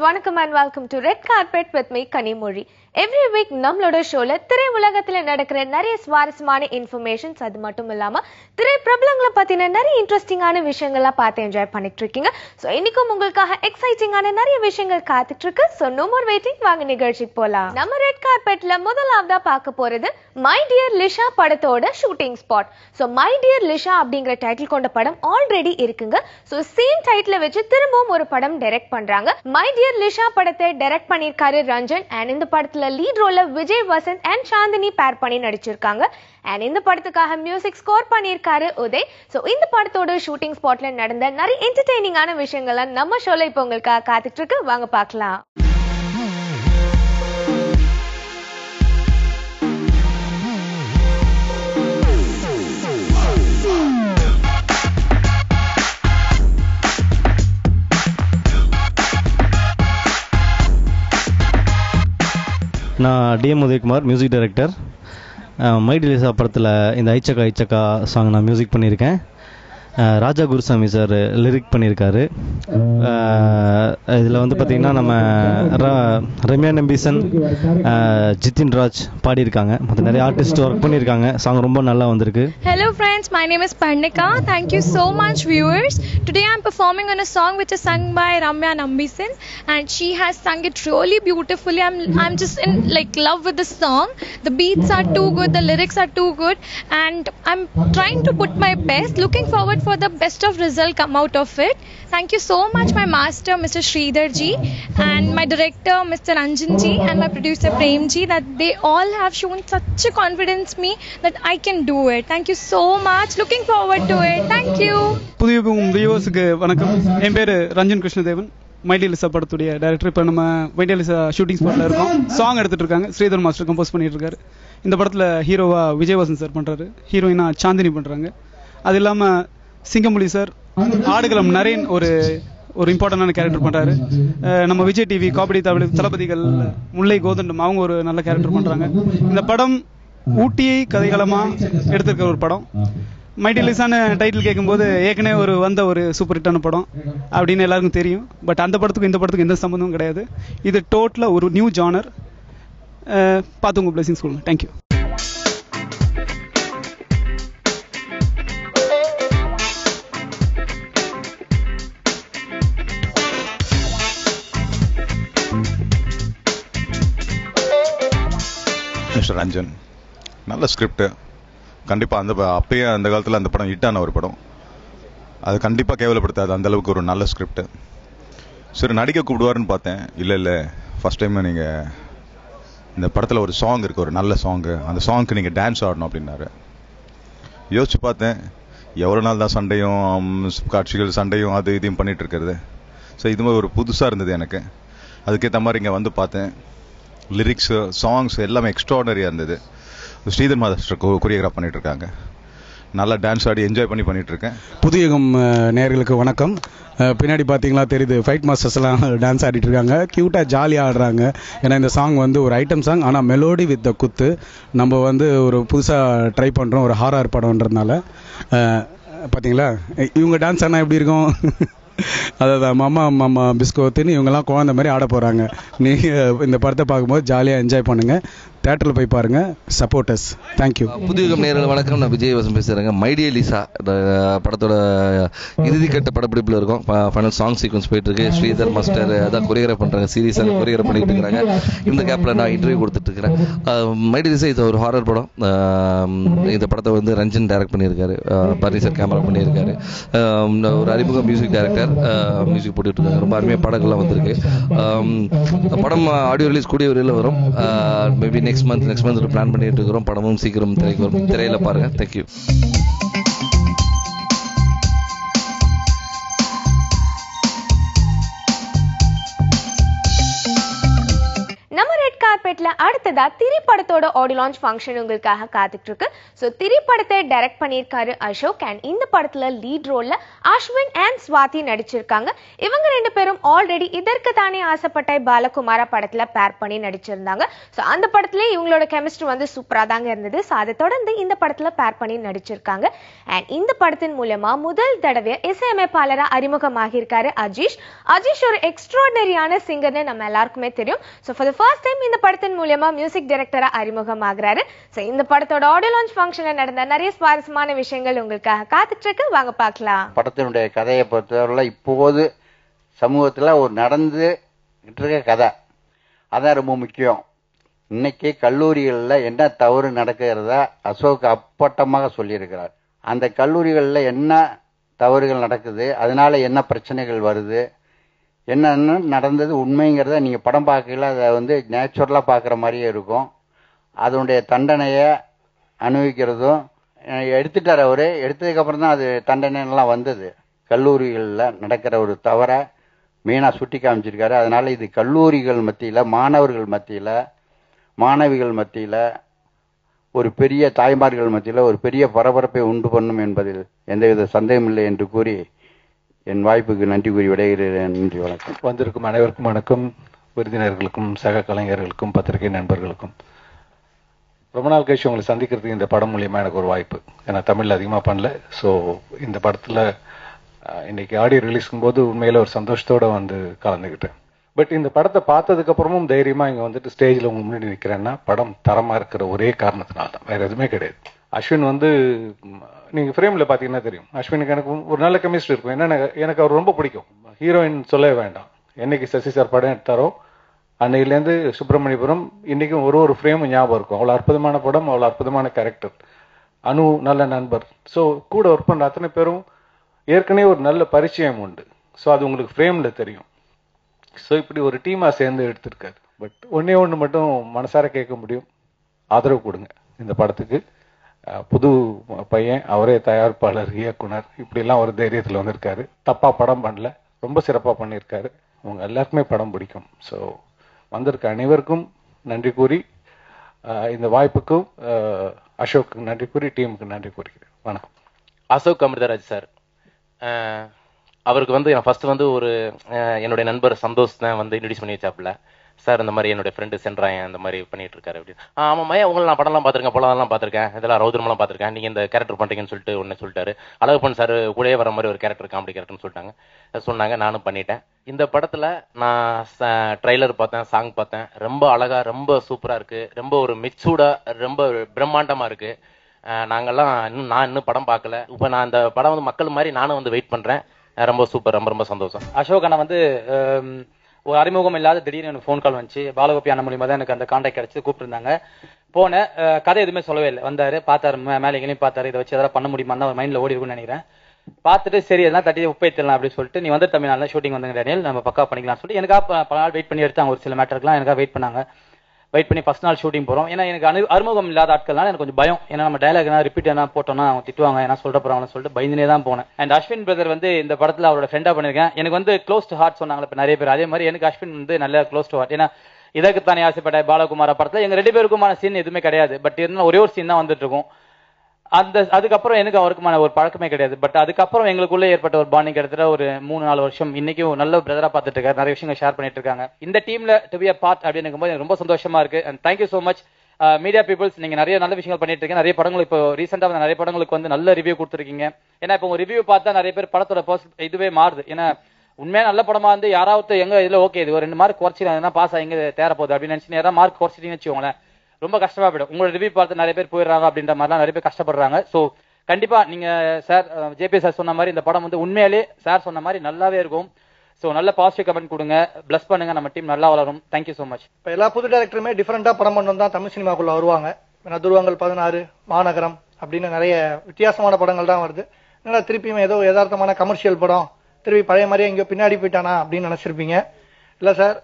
வணக்கம் and welcome to Red Carpet with me Kanimozhi. Every week நம்மளோட ஷோல திரை உலகத்துல நடக்கிற நிறைய சுவாரஸ்யமான இன்ஃபர்மேஷன்ஸ் அது மட்டும் இல்லாம திரை பிரபலங்களை பத்தின நிறைய இன்ட்ரெஸ்டிங்கான விஷயங்கள்லாம் பார்த்து என்ஜாய் பண்ணிட்டு இருக்கீங்க. ஸோ இன்னைக்கும் உங்களுக்காக எக்ஸைட்டிங்கான நிறைய விஷயங்கள் காத்துட்டு இருக்கு. ஸோ நோ மோர் வெயிட்டிங், வாங்க நிகழ்ச்சிக்கு போலாம். நம்ம ரெட் கார்பெட்ல முதலாவதா பார்க்க போறது மை டியர் லிஷா படத்தோட shooting spot. So my dear Lisha அப்படிங்கிற டைட்டில் கொண்ட படம் ஆல்ரெடி இருக்குங்க. ஸோ சேம் டைட்டில் வச்சு திரும்பவும் ஒரு படம் டைரக்ட் பண்றாங்க. மை டியர் லிஷா படத்தை டைரக்ட் பண்ணிருக்காரு ரஞ்சன். அண்ட் இந்த படத்துல லீட் ரோல்ல விஜய் வசந்த் அண்ட் சாந்தினி பேர் பண்ணி நடிச்சிருக்காங்க. அண்ட் இந்த படத்துக்காக மியூசிக் ஸ்கோர் பண்ணியிருக்காரு உதய். ஸோ இந்த படத்தோட ஷூட்டிங் ஸ்பாட்ல நடந்த நிறைய என்டர்டெய்னிங்கான விஷயங்கள்லாம் நம்ம ஷோல இப்போ உங்களுக்காக காத்துட்டு இருக்கு. வாங்க பார்க்கலாம். நான் TM Udhayakumar, music director. My dear Lisha படத்தில் இந்த ஐச்சக்கா ஐச்சக்கா சாங் நான் மியூசிக் பண்ணியிருக்கேன். ராஜா குருசாமி சார் லிரிக் பண்ணியிருக்காரு. இதில் வந்து பார்த்திங்கன்னா நம்ம ரம்யா நம்பீசன், ஜிதின் ராஜ் பாடியிருக்காங்க. மற்ற நிறைய ஆர்டிஸ்ட் ஒர்க் பண்ணியிருக்காங்க. சாங் ரொம்ப நல்லா வந்திருக்கு. Hello friends, my name is Parnika. Thank you so much viewers. Today I am performing on a song which is sung by Ramya Nambisen and she has sung it really beautifully. I'm just in love with the song. The beats are too good, the lyrics are too good and I'm trying to put my best, looking forward for the best of result come out of it. Thank you so much my master Mr. Sridhar ji and my director Mr. Ranjan ji and my producer Prem ji, that they all have shown such a confidence me that I can do it. Thank you so much, looking forward to it. Thank you. புதிய வியூவர்ஸுக்கு வணக்கம். என் பேர் Ranjan Krishnadevan, my dear Lisha படத்துடைய director. இப்போ நம்ம my dear Lisha shooting ஸ்பாட்டில் இருக்கோம். Song எடுத்துகிட்டு இருக்காங்க. ஸ்ரீதர் மாஸ்டர் கம்போஸ் பண்ணிட்டு இருக்காரு. இந்த படத்தில் ஹீரோவா விஜய் வசந்த் சார் பண்ணுறாரு, ஹீரோயினா சாந்தினி பண்ணுறாங்க. அது இல்லாமல் சிங்கமொழி சார், ஆடுகளம் நரேன் ஒரு இம்பார்ட்டண்டான கேரக்டர் பண்ணுறாரு. நம்ம விஜய் டிவி காமெடி தளபதிகள் முல்லை கோதண்டம் அவங்க ஒரு நல்ல கேரக்டர் பண்ணுறாங்க. இந்த படம் ஊட்டியை கதைகளமாக எடுத்திருக்கிற ஒரு படம். மை டியர் லிஷான்னு டைட்டில் கேட்கும்போது ஏற்கனவே ஒரு சூப்பர் ஹிட்டான படம் அப்படின்னு எல்லாருக்கும் தெரியும். பட் அந்த படத்துக்கும் இந்த படத்துக்கும் எந்த சம்மந்தமும் கிடையாது. இது டோட்டலாக ஒரு நியூ ஜானர். பார்த்து உங்கள் பிளஸிங்ஸ் கொடுங்க. தேங்க்யூ. மிஸ்டர் ரஞ்சன், நல்ல ஸ்கிரிப்டு. கண்டிப்பாக அப்பயே அந்த காலத்தில் அந்த படம் ஹிட்டான ஒரு படம். அது கண்டிப்பாக கேவலப்படுத்தாது, அந்தளவுக்கு ஒரு நல்ல ஸ்கிரிப்டு. சரி, நடிக்க கூப்பிடுவாருன்னு பார்த்தேன். இல்லை ஃபஸ்ட் டைம் நீங்கள் இந்த படத்தில் ஒரு சாங் இருக்குது, ஒரு நல்ல சாங்கு, அந்த சாங்க்கு நீங்கள் டான்ஸ் ஆடணும் அப்படின்னாரு. யோசிச்சு பார்த்தேன், எவ்வளோ நாள் தான் சண்டையும் காட்சிகள் சண்டையும் அது இதையும் பண்ணிகிட்டு இருக்கிறது. ஸோ இது மாதிரி ஒரு புதுசாக இருந்தது எனக்கு. அதுக்கேற்ற மாதிரி இங்கே வந்து பார்த்தேன். லிரிக்ஸு சாங்ஸ் எல்லாமே எக்ஸ்ட்ராடனரியாக இருந்தது. ஸ்ரீதர் மாஸ்டர் கொரியோகிராஃப் பண்ணிகிட்டு இருக்காங்க. நல்லா டான்ஸ் ஆடி என்ஜாய் பண்ணிகிட்ருக்கேன். புதியகம் நேயர்களுக்கு வணக்கம். பின்னாடி பார்த்தீங்களா தெரியுது, ஃபைட் மாஸ்டர்ஸ்லாம் டான்ஸ் ஆடிட்டு இருக்காங்க. க்யூட்டாக ஜாலியாக ஆடுறாங்க. ஏன்னா இந்த சாங் வந்து ஒரு ஐட்டம் சாங், ஆனால் மெலோடி வித் த குத்து. நம்ம வந்து ஒரு புதுசாக ட்ரை பண்ணுறோம், ஒரு ஹாரர் படம்ன்றதுனால. பார்த்தீங்களா இவங்க டான்ஸ் ஆனால் எப்படி இருக்கும்? அதான் மாமா பிஸ்கோத்துன்னு இவங்கெல்லாம் குழந்த மாதிரி ஆட போகிறாங்க. நீங்கள் இந்த படத்தை பார்க்கும்போது ஜாலியாக என்ஜாய் பண்ணுங்கள். தேட்டரில் போய் பாருங்கள். சப்போர்ட்டர்ஸ். தேங்க்யூ. புதிய நேயர்கள் வணக்கம். நான் விஜய் வசந்த் பேசுகிறேங்க. மை டியர் லிஷா படத்தோட இறுதிக்கட்ட படப்பிடிப்பில் இருக்கும். ஃபைனல் சாங் சீக்வன்ஸ் போயிட்டுருக்கு. ஸ்ரீதர் மாஸ்டர் அதான் கொரியோகிராஃப் பண்ணுறாங்க, சீரியஸாக கொரியோகிராஃப் பண்ணிட்டு இருக்கிறாங்க. இந்த கேப்பில் நான் இன்டர்வியூ கொடுத்துட்ருக்கிறேன். மை டியர் லிஷா இது ஒரு ஹாரர் படம். இந்த படத்தை வந்து ரஞ்சன் டைரக்ட் பண்ணியிருக்காரு, பர்னிசர் கேமரா பண்ணியிருக்காரு. ஒரு அறிமுக மியூசிக் டைரக்டர் மியூசிக் போட்டுட்ருக்காங்க. ரொம்ப அருமையாக படங்கள்லாம் வந்திருக்கு. படம் ஆடியோ ரிலீஸ் கூடிய வரையில் வரும். மேபி நெக்ஸ்ட் மந்த் பிளான் பண்ணிட்டு இருக்கிறோம். படமும் சீக்கிரம் திரைக்கு வரும். திரையில பாருங்க. தேங்க்யூ. நம்ம ரெட் கார்பெட்ல அடுத்ததா திரி படத்தோட ஆடியோ லான்ச் ஃபங்க்ஷன் உங்களுக்காக காத்துட்டு இருக்கு. ஸோ திரி படத்தை டைரக்ட் பண்ணியிருக்காரு அசோக் அண்ட் இந்த படத்துல லீட் ரோல்ல அஸ்வின் அண்ட் ஸ்வாதி நடிச்சிருக்காங்க. இவங்க 2 பேரும் ஆல்ரெடி இதற்கு தானே ஆசைப்பட்ட பாலகுமாரா படத்துல பேர் பண்ணி நடிச்சிருந்தாங்க. ஸோ அந்த படத்துல இவங்களோட கெமிஸ்ட்ரி வந்து சூப்பரா தாங்க இருந்தது. ஸோ அதை தொடர்ந்து இந்த படத்துல பேர் பண்ணி நடிச்சிருக்காங்க. அண்ட் இந்த படத்தின் மூலமா முதல் தடவை இசையமைப்பாளரா அறிமுகமாகியிருக்காரு அஜீஷ். அஜீஷ் ஒரு எக்ஸ்ட்ராடனரியான சிங்கர்னு நம்ம எல்லாருக்குமே தெரியும். So for the first time இந்த படத்தின் மூலமா மியூசிக் டைரக்டரா அறிமுகமாகிறாரு. ஸோ இந்த படத்தோட ஆடியோ லான்ச் ஃபங்க்ஷன்ல நடந்த நிறைய சுவாரஸ்யமான விஷயங்கள் உங்களுக்காக காத்துட்டு இருக்கு, வாங்க பார்க்கலாம். படத்தினுடைய கதையை பொறுத்தவரை இப்போது சமூகத்தில் ஒரு நடந்து இருக்க கதை அதான் ரொம்ப முக்கியம். இன்னைக்கு கல்லூரிகளில் என்ன தவறு நடக்கிறதா அசோக் அப்பட்டமாக சொல்லியிருக்கிறார். அந்த கல்லூரிகளில் என்ன தவறுகள் நடக்குது, அதனால என்ன பிரச்சனைகள் வருது, என்னென்ன நடந்தது உண்மைங்கிறத நீங்கள் படம் பார்க்கல அதை வந்து நேச்சுரலாக பார்க்குற மாதிரியே இருக்கும். அதனுடைய தண்டனையை அனுபவிக்கிறதும் எடுத்துட்டார் அவர். எடுத்ததுக்கப்புறம் தான் அது தண்டனைலாம் வந்தது. கல்லூரிகளில் நடக்கிற ஒரு தவறை மெயினாக சுட்டி காமிச்சிருக்காரு. அதனால் இது கல்லூரிகள் மத்தியில், மாணவர்கள் மத்தியில், மாணவிகள் மத்தியில், ஒரு பெரிய தாய்மார்கள் மத்தியில் ஒரு பெரிய பரபரப்பை உண்டு பண்ணும் என்பதில் எந்தவித சந்தேகமில்லை என்று கூறி என் வாய்ப்புக்கு நன்றி கூறி விடைகிறேன். நன்றி, வணக்கம். வந்திருக்கும் அனைவருக்கும் வணக்கம். விருந்தினர்களுக்கும் சக கலைஞர்களுக்கும் பத்திரிகை நண்பர்களுக்கும் ரொம்ப நாள் கழிச்சு உங்களை சந்திக்கிறதுக்கு இந்த படம் மூலியமா எனக்கு ஒரு வாய்ப்பு. ஏன்னா தமிழில் அதிகமாக பண்ணல. ஸோ இந்த படத்தில் இன்னைக்கு ஆடியோ ரிலீஸும் போது உண்மையில ஒரு சந்தோஷத்தோட வந்து கலந்துக்கிட்டேன். பட் இந்த படத்தை பார்த்ததுக்கு அப்புறமும் தைரியமா இங்க வந்துட்டு ஸ்டேஜ்ல உங்க முன்னாடி நிற்கிறேன்னா படம் தரமா இருக்கிற ஒரே காரணத்தினால தான், வேற எதுவுமே கிடையாது. அஸ்வின் வந்து நீங்க ஃப்ரேம்ல பாத்தீங்கன்னா தெரியும், அஸ்வினுக்கு எனக்கு ஒரு நல்ல கெமிஸ்ட்ரி இருக்கும். ஏன்னா எனக்கு அவர் ரொம்ப பிடிக்கும். ஹீரோயின் சொல்லவே வேண்டாம். என்னைக்கு சசி சார் படம் எடுத்தாரோ அன்னையிலேருந்து சுப்பிரமணியபுரம் இன்னைக்கும் ஒரு ஃப்ரேமும் ஞாபகம் இருக்கும். அவ்வளோ அற்புதமான படம், அவ்வளோ அற்புதமான கேரக்டர். அனு நல்ல நண்பர். ஸோ கூட ஒர்க் பண்ற அத்தனை பேரும் ஏற்கனவே ஒரு நல்ல பரிச்சயம் உண்டு. ஸோ அது உங்களுக்கு ஃப்ரேம்ல தெரியும். ஸோ இப்படி ஒரு டீமா சேர்ந்து எடுத்திருக்காரு. பட் ஒன்னே ஒன்று மட்டும் மனசார கேட்க முடியும், ஆதரவு கொடுங்க இந்த படத்துக்கு. புது பையன், அவரே தயாரிப்பாளர், இயக்குனர், இப்படிலாம் ஒரு தைரியத்தில் வந்திருக்காரு. தப்பா படம் பண்ணல, ரொம்ப சிறப்பாக பண்ணியிருக்காரு. உங்க எல்லாருக்குமே படம் பிடிக்கும். ஸோ வந்திருக்க அனைவருக்கும் நன்றி கூறி, இந்த வாய்ப்புக்கும் அசோக்கு நன்றி கூறி, டீமுக்கு நன்றி கூறுகிறேன். வணக்கம். அசோக் அமிர்தராஜ் சார், அவருக்கு வந்து ஃபர்ஸ்ட் வந்து ஒரு என்னுடைய நண்பர் சந்தோஷ் தான் வந்து இன்ட்ரடியூஸ் பண்ணி வச்சாப்புல. சார் இந்த மாதிரி என்னுடைய ஃப்ரெண்டு சென்றாயன் இந்த மாதிரி பண்ணிட்டு இருக்காரு அப்படின்னு. ஆமாம் மையா, உங்களை நான் படம்லாம் பார்த்துருக்கேன், படம்லாம் பார்த்துருக்கேன், இதெல்லாம் ரௌத்ரமெல்லாம் பார்த்துருக்கேன், நீங்கள் இந்த கேரக்டர் பண்ணுறீங்கன்னு சொல்லிட்டு ஒன்று சொல்லிட்டாரு. அழகப்பன் சார் கூடயே வர மாதிரி ஒரு கேரக்டர், காமெடி கேரக்டர்னு சொன்னாங்க. நானும் பண்ணிட்டேன். இந்த படத்தில் நான் ட்ரைலர் பார்த்தேன், சாங் பார்த்தேன். ரொம்ப அழகா, ரொம்ப சூப்பராக இருக்கு. ரொம்ப ஒரு மெச்சூர்டா, ரொம்ப பிரம்மாண்டமாக இருக்கு. நாங்கள்லாம் இன்னும் படம் பார்க்கல. இப்போ நான் இந்த படம் வந்து மக்கள் மாதிரி நானும் வந்து வெயிட் பண்ணுறேன். ரொம்ப சூப்பர், ரொம்ப ரொம்ப சந்தோஷம். அசோக் அண்ணா வந்து ஒரு அறிமுகம் இல்லாத திடீர்னு எனக்கு ஃபோன் கால் வந்துச்சு. பாலகோபி அண்ணன் மூலியமா தான் எனக்கு அந்த கான்டாக்ட் கிடைச்சி கூப்பிட்டுருந்தாங்க. போனேன், கதை எதுவுமே சொல்லவே இல்லை. வந்தாரு, பார்த்தாரு, மேலே எங்கேயும் பார்த்தாரு. இதை வச்சு எதாவது பண்ண முடியுமா தான் ஒரு மைண்ட்ல ஓடி இருக்குன்னு நினைக்கிறேன். பார்த்துட்டு சரி எல்லாம் தட்டி உப்பேத்தலாம் அப்படின்னு சொல்லிட்டு, நீ வந்து தமிழ்நாட்டில் ஷூட்டிங் வந்து டேனியல், நம்ம பக்கா பண்ணிக்கலாம் சொல்லிட்டு எனக்காக பல நாள் வெயிட் பண்ணி எடுத்தாங்க. ஒரு சில மேட்டருக்குலாம் எனக்காக வெயிட் பண்ணாங்க. வெயிட் பண்ணி ஃபர்ஸ்ட் நாள் ஷூட்டிங் போகிறோம். ஏன்னா எனக்கு அறிமுகம் இல்லாத ஆட்கள்னால எனக்கு கொஞ்சம் பயம். ஏன்னா நம்ம டைலாக் ரிப்பீட் என்ன போட்டோம்னா அவங்க திட்டுவாங்க, ஏன்னா சொல்ற போறாங்கன்னு சொல்லிட்டு பயந்துனே தான் போனேன். அண்ட் அஸ்வின் பிரதர் வந்து இந்த படத்தில் அவரோட ஃப்ரெண்டா பண்ணிருக்கேன். எனக்கு வந்து க்ளோஸ் டு ஹார்ட் சொன்னாங்க இப்போ நிறைய பேர். அதே மாதிரி எனக்கு அஸ்வின் வந்து நல்ல க்ளோஸ் டு ஹார்ட். ஏன்னா இதற்கு தானே ஆசைப்பட்ட பாலகுமாரா படத்தில் எங்க 2 பேருக்குமான சீன் எதுவுமே கிடையாது. பட் இருந்தாலும் ஒரே ஒரு சீன் தான் வந்துட்டு இருக்கும். அதுக்கப்புறம் எனக்கு அவருக்குமான ஒரு பழக்கமே கிடையாது. பட் அதுக்கப்புறம் எங்களுக்குள்ள ஏற்பட்ட ஒரு பாண்டிங் கிட்டத்தட்ட ஒரு 3-4 வருஷம். இன்னைக்கும் நல்ல பிரதரா பார்த்துட்டு இருக்காரு, நிறைய விஷயங்கள் ஷேர் பண்ணிட்டு இருக்காங்க. இந்த டீம்ல டு பி அ பார்ட் அப்படின்னு இருக்கும்போது எனக்கு ரொம்ப சந்தோஷமா இருக்கு. And thank you so much media peoples. நீங்க நிறைய நல்ல விஷயங்கள் பண்ணிட்டு இருக்கீங்க. நிறைய படங்கள் இப்போ ரீசெண்டா நிறைய படங்களுக்கு வந்து நல்ல ரிவ்யூ கொடுத்துருக்கீங்க. ஏன்னா இப்போ உங்க ரிவ்யூ பார்த்தா நிறைய பேர் படத்தோட இதுவே மாறுது. ஏன்னா உண்மையா நல்ல படமா வந்து யாராவது எங்க இதுல ஓகே இது ஒரு 2 மார்க் குறைச்சிக்கலாம், பாஸ் எங்க தேர போகுது அப்படின்னு நினைச்சு யாராவது மார்க் குறைச்சிட்டீங்கன்னு வச்சுக்கோங்களேன், ரொம்ப கஷ்டமா போயிடும். உங்களோட ரிவ்யூ பார்த்து நிறைய பேர் போயிடுறாங்க அப்படின்ற மாதிரிலாம் நிறைய பேர் கஷ்டப்படுறாங்க. ஸோ கண்டிப்பா நீங்க சார் ஜேபி சார் சொன்ன மாதிரி இந்த படம் வந்து உண்மையிலே சார் சொன்ன மாதிரி நல்லாவே இருக்கும். ஸோ நல்ல பாசிட்டிவ் கமெண்ட் கொடுங்க, பிளஸ் பண்ணுங்க, நம்ம டீம் நல்லா வளரும். Thank you so much. இப்போ எல்லா புது டேரக்டருமே டிஃப்ரெண்டா படம் பண்ணணும் தான் தமிழ் சினிமாக்குள்ள வருவாங்க. துருவங்கள் 16, மாநகரம் அப்படின்னு நிறைய வித்தியாசமான படங்கள் தான் வருது. என்னடா திருப்பியும் ஏதோ யதார்த்தமான கமர்ஷியல் படம், திருப்பி பழைய மாதிரியே எங்கேயோ பின்னாடி போயிட்டானா அப்படின்னு நினைச்சிருப்பீங்க. இல்லை சார்,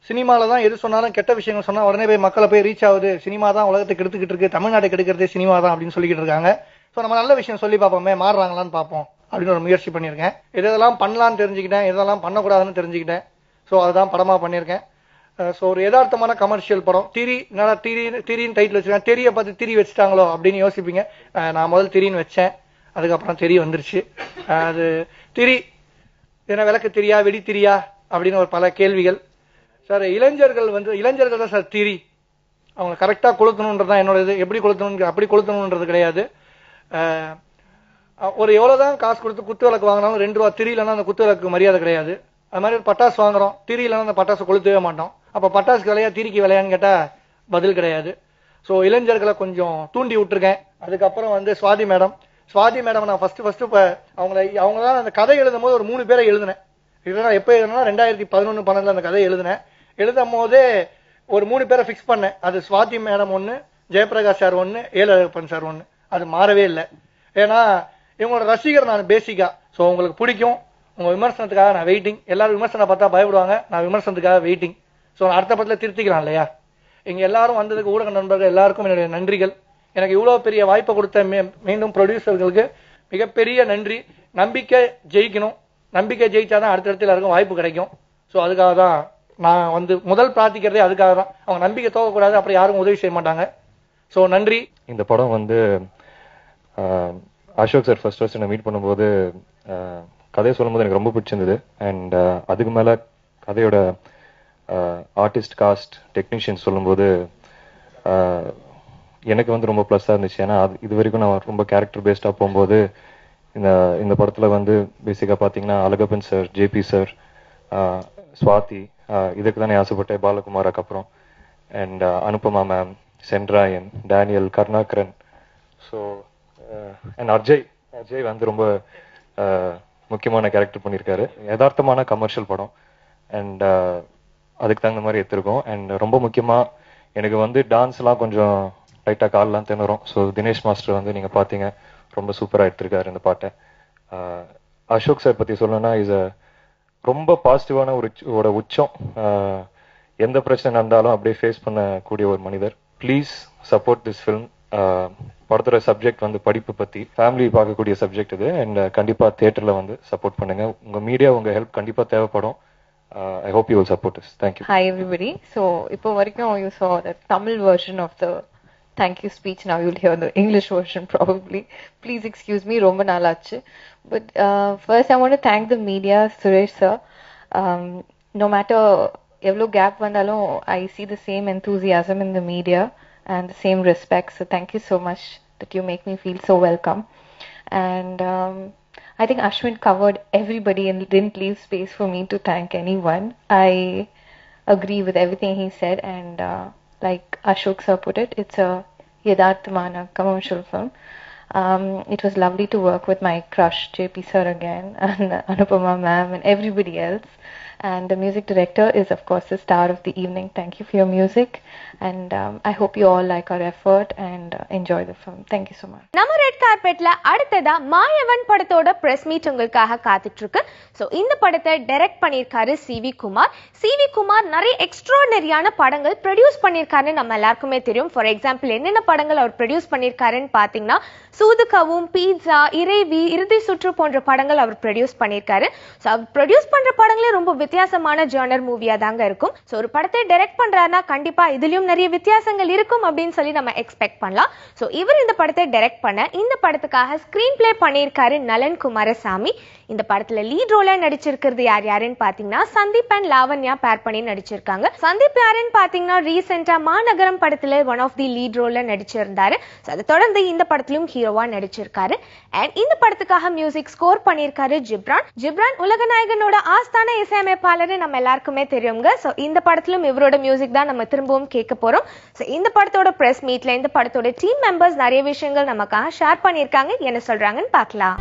சினிமாவில் தான் எது சொன்னாலும் கெட்ட விஷயங்கள் சொன்னால் உடனே போய் மக்களை போய் ரீச் ஆகுது. சினிமா தான் உலகத்துக்கு எடுத்துக்கிட்டு இருக்கு, தமிழ்நாட்டை கெடுக்கிறதே சினிமா தான் அப்படின்னு சொல்லிக்கிட்டு இருக்காங்க. ஸோ நம்ம நல்ல விஷயம் சொல்லி பார்ப்போமே, மாறுறாங்களான்னு பார்ப்போம் அப்படின்னு ஒரு முயற்சி பண்ணியிருக்கேன். எதெல்லாம் பண்ணலான்னு தெரிஞ்சுக்கிட்டேன், எதெல்லாம் பண்ணக்கூடாதுன்னு தெரிஞ்சுக்கிட்டேன். ஸோ அதுதான் படமாக பண்ணியிருக்கேன். ஸோ ஒரு யதார்த்தமான கமர்ஷியல் படம். என்னடா திரின்னு டைட்டில் வச்சிருக்கேன், திரியை பார்த்து திரி வச்சுட்டாங்களோ அப்படின்னு யோசிப்பீங்க. நான் முதல் திரின்னு வச்சேன், அதுக்கப்புறம் திரி வந்துருச்சு. அது திரி ஏன்னா விளக்கு திரியா வெடி திரியா அப்படின்னு ஒரு பல கேள்விகள். சார் இளைஞர்கள் தான் சார் திரி. அவங்க கரெக்டாக கொளுத்தணுன்றதான் என்னோட இது. எப்படி கொளுத்தணும் அப்படி கொளுத்தணுன்றது கிடையாது. ஒரு எவ்வளோதான் காசு கொடுத்து குத்து விளக்கு வாங்கினாலும் 2 ரூபா திரி இல்லைன்னா அந்த குத்து விளக்கு மரியாதை கிடையாது. அது மாதிரி ஒரு பட்டாசு வாங்குறோம், திரி இல்லைன்னா அந்த பட்டாசு கொளுத்தவே மாட்டோம். அப்போ பட்டாசுக்கு விலையா திரிக்கு விலையான்னு கேட்டால் பதில் கிடையாது. ஸோ இளைஞர்களை கொஞ்சம் தூண்டி விட்டுருக்கேன். அதுக்கப்புறம் சுவாதி மேடம் நான் ஃபர்ஸ்ட் இப்போ அவங்க தான் அந்த கதை எழுதும் போது ஒரு 3 பேரை எழுதினேன். இதெல்லாம் எப்போ எழுதுனா 2011-12 அந்த கதை எழுதும் போதே ஒரு 3 பேரை ஃபிக்ஸ் பண்ணேன். அது Swathi madam 1, Jayaprakash sir 1, Elappan sir 1. அது மாறவே இல்லை. ஏன்னா இவங்களோட ரசிகர் நான் பேசிக்கா. ஸோ உங்களுக்கு பிடிக்கும், உங்க விமர்சனத்துக்காக நான் வெயிட்டிங். எல்லாரும் விமர்சனம் பார்த்தா பயப்படுவாங்க, நான் விமர்சனத்துக்காக வெயிட்டிங். ஸோ அடுத்த படத்தில் திருத்திக்கலாம் இல்லையா. இங்க எல்லாரும் வந்ததுக்கு ஊடக நண்பர்கள் எல்லாருக்கும் என்னுடைய நன்றிகள். எனக்கு இவ்வளவு பெரிய வாய்ப்பை கொடுத்த மீண்டும் ப்ரொடியூசர்களுக்கு மிகப்பெரிய நன்றி. நம்பிக்கை ஜெயிக்கணும், நம்பிக்கை ஜெயிச்சாதான் அடுத்தடுத்து எல்லாருக்கும் வாய்ப்பு கிடைக்கும். ஸோ அதுக்காக தான் நான் முதல் பிரார்த்திக்கிறதே அதுக்காக தான். அவங்க நம்பிக்கை தோக்கக்கூடாது, அப்புறம் யாரும் உதவி செய்ய மாட்டாங்க. ஸோ நன்றி. இந்த படம் அசோக் சார் ஃபர்ஸ்ட் என்ன மீட் பண்ணும்போது கதையை சொல்லும்போது எனக்கு ரொம்ப பிடிச்சிருந்தது. அண்ட் அதுக்கு மேல கதையோட ஆர்டிஸ்ட் காஸ்ட் டெக்னீஷியன் சொல்லும்போது எனக்கு ரொம்ப ப்ளஸ்ஸாக இருந்துச்சு. ஏன்னா இது வரைக்கும் நான் ரொம்ப கேரக்டர் பேஸ்டாக போகும்போது இந்த படத்தில் பேசிக்காக பார்த்தீங்கன்னா Alagappan sir, JP sir, Swathi, இதுக்கு தான் ஆசைப்பட்டேன் பாலகுமாராக்கு அப்புறம். And Anupama ma'am, Sendrayan, Daniel, Karunakaran. So and Ajay ரொம்ப முக்கியமான கேரக்டர் பண்ணியிருக்காரு. யதார்த்தமான கமர்ஷியல் படம். அண்ட் அதுக்கு தகுந்த மாதிரி எடுத்திருக்கோம். அண்ட் ரொம்ப முக்கியமாக எனக்கு டான்ஸ்லாம் கொஞ்சம் லைட்டாக கால்லாம் திணறும். ஸோ தினேஷ் மாஸ்டர் நீங்கள் பார்த்தீங்க, ரொம்ப சூப்பராக எடுத்திருக்காரு இந்த பாட்டை. அசோக் சார் பற்றி சொல்லணும்னா ரொம்ப பாசிட்டிவான ஒரு உச்சம். எந்த பிரச்சனை நடந்தாலும் அப்படியே ஃபேஸ் பண்ணக்கூடிய ஒரு மனிதர். Please support this film. படத்தோட சப்ஜெக்ட் படிப்பு பற்றி ஃபேமிலி பார்க்கக்கூடிய சப்ஜெக்ட் இது. அண்ட் கண்டிப்பாக தியேட்டரில் சப்போர்ட் பண்ணுங்க. உங்கள் மீடியா உங்கள் ஹெல்ப் கண்டிப்பாக தேவைப்படும். I hope you will support us. Thank you. Hi everybody. So, இப்போ வரைக்கும் you saw the Tamil version of the thank you speech. Now you'll hear the English version probably. Please excuse me, ரொம்ப நாளாச்சு. But first I want to thank the media, Suresh sir. No matter எவ்வளோ gap வந்தாலும் I see the same enthusiasm in the media and the same respect. So thank you so much that you make me feel so welcome. And I think Ashwin covered everybody and didn't leave space for me to thank anyone. I agree with everything he said, and like Ashok sir put it, it's a Yadharthamana commercial film. It was lovely to work with my crush JP sir again, and Anupama ma'am and everybody else. And the music director is of course the star of the evening. Thank you for your music, and I hope you all like our effort and enjoy the film. Thank you so much. நம்ம red கார்பெட்ல அடுத்ததா மாயவன் படத்தோட press meet உங்களுக்காக காத்துட்டு இருக்கு. So இந்த படத்தை direct பண்ணிருக்காரு சிவி குமார். நிறைய எக்ஸ்ட்ராடனரியான படங்கள் ப்ரொடியூஸ் பண்ணிருக்காருன்னு நம்ம எல்லாருக்குமே தெரியும். ஃபார் எக்ஸாம்பிள் என்னென்ன படங்கள் அவர் ப்ரொடியூஸ் பண்ணிருக்காருன்னு பாத்தீங்கன்னா சூதுகவும், பீட்சா, இறைவி, இறுதி சுற்று போன்ற படங்கள் அவர் ப்ரொடியூஸ் பண்ணிருக்காரு. சோ அவர் ப்ரொடியூஸ் பண்ற படங்களே ரொம்ப வித்தியாசமான ஜானர் மூவியா தாங்க இருக்கும். சோ ஒரு படத்தை டைரக்ட் பண்றாருன்னா கண்டிப்பா இதுலயும் நிறைய வித்தியாசங்கள் இருக்கும் அப்படின்னு சொல்லி நம்ம எக்ஸ்பெக்ட் பண்ணலாம். சோ இவர் இந்த படத்தை டைரக்ட் பண்ண இந்த படத்துக்காக ஸ்கிரீன் பிளே பண்ணியிருக்காரு நலன் குமாரசாமி. இந்த படத்துல லீட் ரோலா நடிச்சிருக்கிறது யாருன்னு பாத்தீங்கன்னா சந்தீப் அண்ட் லாவண்யா பேர் பண்ணி நடிச்சிருக்காங்க. சந்தீப் யாருன்னு பாத்தீங்கன்னா ரீசெண்டா மாநகரம் படத்துல ஒன் ஆஃப் தி லீட் ரோல்ல நடிச்சிருந்தாரு. அதை தொடர்ந்து இந்த படத்திலும் ஹீரோவா நடிச்சிருக்காரு. அண்ட் இந்த படத்துக்காக மியூசிக் ஸ்கோர் பண்ணியிருக்காரு ஜிப்ரான் உலகநாயகனோட ஆஸ்தான இசையமைப்பாளர் நம்ம எல்லாருக்குமே தெரியுங்க. சோ இந்த படத்திலும் இவரோட மியூசிக் தான் நம்ம திரும்பவும் கேட்க போறோம். சோ இந்த படத்தோட பிரஸ் மீட்ல இந்த படத்தோட டீம் மெம்பர்ஸ் நிறைய விஷயங்கள் நமக்காக ஷேர் பண்ணியிருக்காங்க. என்ன சொல்றாங்கன்னு பார்க்கலாம்.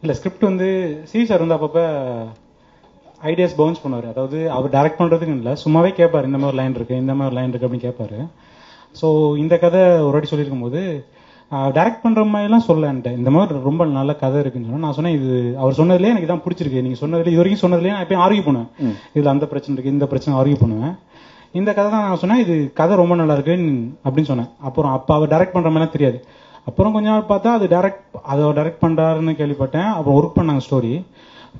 இல்லை ஸ்கிரிப்ட் சி சார் அப்பப்போ ஐடியாஸ் பவுன்ஸ் பண்ணுவார். அதாவது அவர் டைரக்ட் பண்ணுறதுக்கு இல்லை, சும்மாவே கேட்பார், இந்த மாதிரி லைன் இருக்குது, இந்த மாதிரி லைன் இருக்குது அப்படின்னு கேட்பாரு. ஸோ இந்த கதை ஒரு வாட்டி சொல்லியிருக்கும் போது டைரக்ட் பண்ற மாதிரிலாம் சொல்லன்ட்டேன். இந்த மாதிரி ரொம்ப நல்ல கதை இருக்குன்னு சொன்னா நான் சொன்னேன், இது அவர் சொன்னதுலேயே எனக்கு தான் பிடிச்சிருக்கு. நீங்க சொன்னதுல இது வரைக்கும் சொன்னதுலேயே நான் எப்பயும் ஆர்கியூ பண்ணுவேன், இதுல அந்த பிரச்சனை இருக்கு இந்த பிரச்சனை ஆர்கியூ பண்ணுவேன். இந்த கதை தான் நான் சொன்னேன், இது கதை ரொம்ப நல்லா இருக்கு அப்படின்னு சொன்னேன். அப்புறம் அப்ப அவர் டைரக்ட் பண்ற மாதிரிலாம் தெரியாது. அப்புறம் கொஞ்ச நாள் பார்த்தா அது டைரக்ட் பண்றாருன்னு கேள்விப்பட்டேன். அப்புறம் ஒர்க் பண்ணாங்க, ஸ்டோரி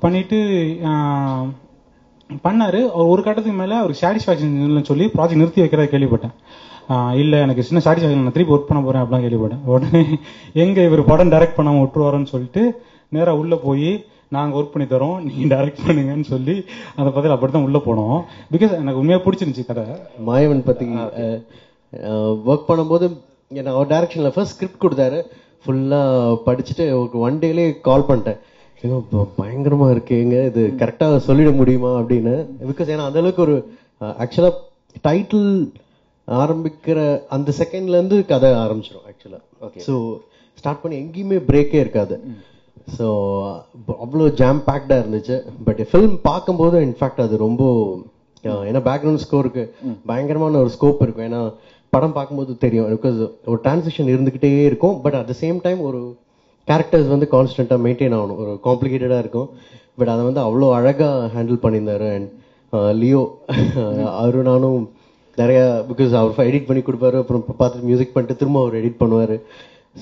பண்ணிட்டு பண்ணாரு. ஒரு கட்டத்துக்கு மேல அவருக்கு சாட்டிஸ்பாக்சன் சொல்லி ப்ராஜெக்ட் நிறுத்தி வைக்கிறத கேள்விப்பட்டேன். இல்ல எனக்கு சின்ன சாட்டிஸ்பாக்சன், நான் திருப்பி ஒர்க் பண்ண போறேன் அப்படிலாம் கேள்விப்பட்டேன். உடனே எங்க இவர் படம் டைரக்ட் பண்ணாம விட்டுருவாருன்னு சொல்லிட்டு நேரா உள்ள போய் நாங்க ஒர்க் பண்ணி தரோம், நீங்க டைரக்ட் பண்ணுங்கன்னு சொல்லி அந்த பதில் அப்படித்தான் உள்ள போனோம். பிகாஸ் எனக்கு உண்மையா பிடிச்சிருந்துச்சு கதை. மாயவன் பத்தி ஒர்க் பண்ணும்போது எனக்கு அவர் டைரக்ஷன்ல ஃபர்ஸ்ட் ஸ்கிரிப்ட் கொடுத்தாரு. ஃபுல்லா படிச்சுட்டு ஒன் டேலே கால் பண்ணிட்டேன், பயங்கரமா இருக்குங்க, இது கரெக்டா சொல்லிட முடியுமா அப்படின்னு. பிகாஸ் ஏன்னா அந்த அளவுக்கு ஒரு ஆக்சுவலா டைட்டில் ஆரம்பிக்கிற அந்த செகண்ட்ல இருந்து கதை ஆரம்பிச்சிடும் ஆக்சுவலா. ஸோ ஸ்டார்ட் பண்ணி எங்கேயுமே பிரேக்கே இருக்காது. ஸோ அவ்வளோ ஜாம் பேக்டா இருந்துச்சு. பட் ஃபிலிம் பார்க்கும்போது இன்ஃபேக்ட் அது ரொம்ப, ஏன்னா பேக்ரவுண்ட் ஸ்கோருக்கு பயங்கரமான ஒரு ஸ்கோப் இருக்கும். ஏன்னா படம் பார்க்கும்போது தெரியும், பிகாஸ் ஒரு டிரான்சிஷன் இருந்துகிட்டே இருக்கும். But at the same time ஒரு கேரக்டர்ஸ் வந்து கான்ஸ்டன்டா மெயின்டைன் ஆகணும், ஒரு காம்ப்ளிகேட்டடா இருக்கும். பட் அதை வந்து அவ்வளோ அழகா ஹேண்டில் பண்ணியிருந்தாரு. அண்ட் லியோ அவரு நானும் நிறைய, பிகாஸ் அவர் எடிட் பண்ணி கொடுப்பாரு, அப்புறம் பார்த்துட்டு மியூசிக் பண்ணிட்டு திரும்ப அவர் எடிட் பண்ணுவாரு.